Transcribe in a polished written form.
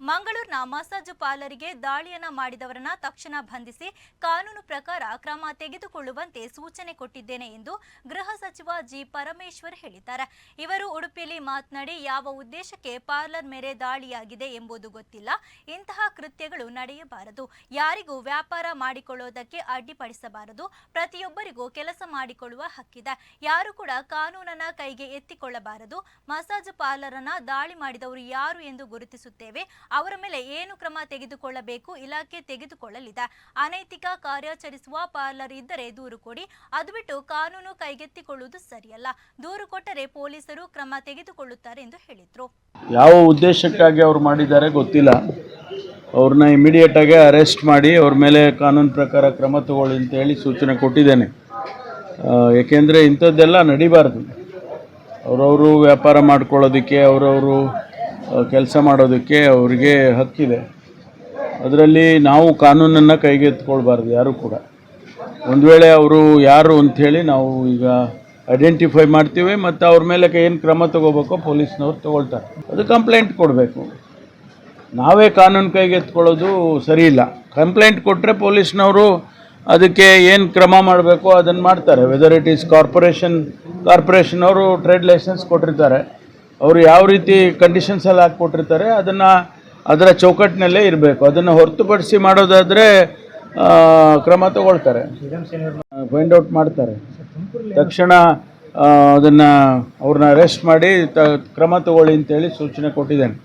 ಮಂಗಳೂರಿನ ಮಸಾಜ್ ಪಾರ್ಲರಿಗೆ ದಾಳಿಯನ್ನ ಮಾಡಿದವರನ್ನ ತಕ್ಷಣ ಬಂಧಿಸಿ ಕಾನೂನು ಪ್ರಕಾರ ಕ್ರಮ ತೆಗೆದುಕೊಳ್ಳುವಂತೆ ಸೂಚನೆ ಕೊಟ್ಟಿದ್ದೇನೆ ಎಂದು ಗೃಹ ಸಚಿವ ಜಿ ಪರಮೇಶ್ವರ್ ಹೇಳಿದ್ದಾರೆ. ಇವರು ಉಡುಪಿಯಲ್ಲಿ ಮಾತನಾಡಿ, ಯಾವ ಉದ್ದೇಶಕ್ಕೆ ಪಾರ್ಲರ್ ಮೇಲೆ ದಾಳಿಯಾಗಿದೆ ಎಂಬುದು ಗೊತ್ತಿಲ್ಲ. ಇಂತಹ ಕೃತ್ಯಗಳು ನಡೆಯಬಾರದು. ಯಾರಿಗೂ ವ್ಯಾಪಾರ ಮಾಡಿಕೊಳ್ಳುವುದಕ್ಕೆ ಅಡ್ಡಿಪಡಿಸಬಾರದು. ಪ್ರತಿಯೊಬ್ಬರಿಗೂ ಕೆಲಸ ಮಾಡಿಕೊಳ್ಳುವ ಹಕ್ಕಿದೆ. ಯಾರು ಕೂಡ ಕಾನೂನನ್ನ ಕೈಗೆ ಎತ್ತಿಕೊಳ್ಳಬಾರದು. ಮಸಾಜ್ ಪಾರ್ಲರ್ ಅನ್ನ ದಾಳಿ ಮಾಡಿದವರು ಯಾರು ಎಂದು ಗುರುತಿಸುತ್ತೇವೆ. ಅವರ ಮೇಲೆ ಏನು ಕ್ರಮ ತೆಗೆದುಕೊಳ್ಳಬೇಕು ಇಲಾಖೆ ತೆಗೆದುಕೊಳ್ಳಲಿದೆ. ಅನೈತಿಕ ಕಾರ್ಯಾಚರಿಸುವ ಪಾರ್ಲರ್ ಇದ್ದರೆ ದೂರು ಕೊಡಿ. ಅದು ಬಿಟ್ಟು ಕಾನೂನು ಕೈಗೆತ್ತಿಕೊಳ್ಳುವುದು ಸರಿಯಲ್ಲ. ದೂರು ಕೊಟ್ಟರೆ ಪೊಲೀಸರು ಕ್ರಮ ತೆಗೆದುಕೊಳ್ಳುತ್ತಾರೆ ಎಂದು ಹೇಳಿದರು. ಯಾವ ಉದ್ದೇಶಕ್ಕಾಗಿ ಅವರು ಮಾಡಿದ್ದಾರೆ ಗೊತ್ತಿಲ್ಲ. ಅವ್ರನ್ನ ಇಮಿಡಿಯೇಟ್ ಆಗಿ ಅರೆಸ್ಟ್ ಮಾಡಿ ಅವ್ರ ಮೇಲೆ ಕಾನೂನು ಪ್ರಕಾರ ಕ್ರಮ ತಗೊಳ್ಳಿ ಅಂತ ಹೇಳಿ ಸೂಚನೆ ಕೊಟ್ಟಿದ್ದೇನೆ. ಏಕೆಂದರೆ ಇಂಥದ್ದೆಲ್ಲ ನಡಿಬಾರ್ದು. ಅವರವರು ವ್ಯಾಪಾರ ಮಾಡ್ಕೊಳ್ಳೋದಕ್ಕೆ, ಅವರವರು ಕೆಲಸ ಮಾಡೋದಕ್ಕೆ ಅವರಿಗೆ ಹಕ್ಕಿದೆ. ಅದರಲ್ಲಿ ನಾವು ಕಾನೂನನ್ನು ಕೈಗೆತ್ತಿಕೊಳ್ಬಾರ್ದು ಯಾರು ಕೂಡ. ಒಂದು ವೇಳೆ ಅವರು ಯಾರು ಅಂಥೇಳಿ ನಾವು ಈಗ ಐಡೆಂಟಿಫೈ ಮಾಡ್ತೀವಿ ಮತ್ತು ಅವ್ರ ಮೇಲೆ ಏನು ಕ್ರಮ ತಗೋಬೇಕೋ ಪೊಲೀಸ್ನವ್ರು ತಗೊಳ್ತಾರೆ. ಅದು ಕಂಪ್ಲೇಂಟ್ ಕೊಡಬೇಕು. ನಾವೇ ಕಾನೂನು ಕೈಗೆತ್ತಿಕೊಳ್ಳೋದು ಸರಿ ಇಲ್ಲ. ಕಂಪ್ಲೇಂಟ್ ಕೊಟ್ಟರೆ ಪೊಲೀಸ್ನವರು ಅದಕ್ಕೆ ಏನು ಕ್ರಮ ಮಾಡಬೇಕು ಅದನ್ನು ಮಾಡ್ತಾರೆ. ವೆದರ್ ಇಟ್ ಈಸ್ ಕಾರ್ಪೊರೇಷನವರು ಟ್ರೇಡ್ ಲೈಸೆನ್ಸ್ ಕೊಟ್ಟಿರ್ತಾರೆ. ಅವರು ಯಾವ ರೀತಿ ಕಂಡೀಷನ್ಸಲ್ಲಿ ಹಾಕ್ಕೊಟ್ಟಿರ್ತಾರೆ ಅದರ ಚೌಕಟ್ಟಿನಲ್ಲೇ ಇರಬೇಕು. ಅದನ್ನು ಹೊರತುಪಡಿಸಿ ಮಾಡೋದಾದರೆ ಕ್ರಮ ತಗೊಳ್ತಾರೆ, ಫೈಂಡ್ ಔಟ್ ಮಾಡ್ತಾರೆ. ತಕ್ಷಣ ಅದನ್ನು ಅವ್ರನ್ನ ಅರೆಸ್ಟ್ ಮಾಡಿ ಕ್ರಮ ತಗೊಳ್ಳಿ ಅಂತೇಳಿ ಸೂಚನೆ ಕೊಟ್ಟಿದ್ದೇನೆ.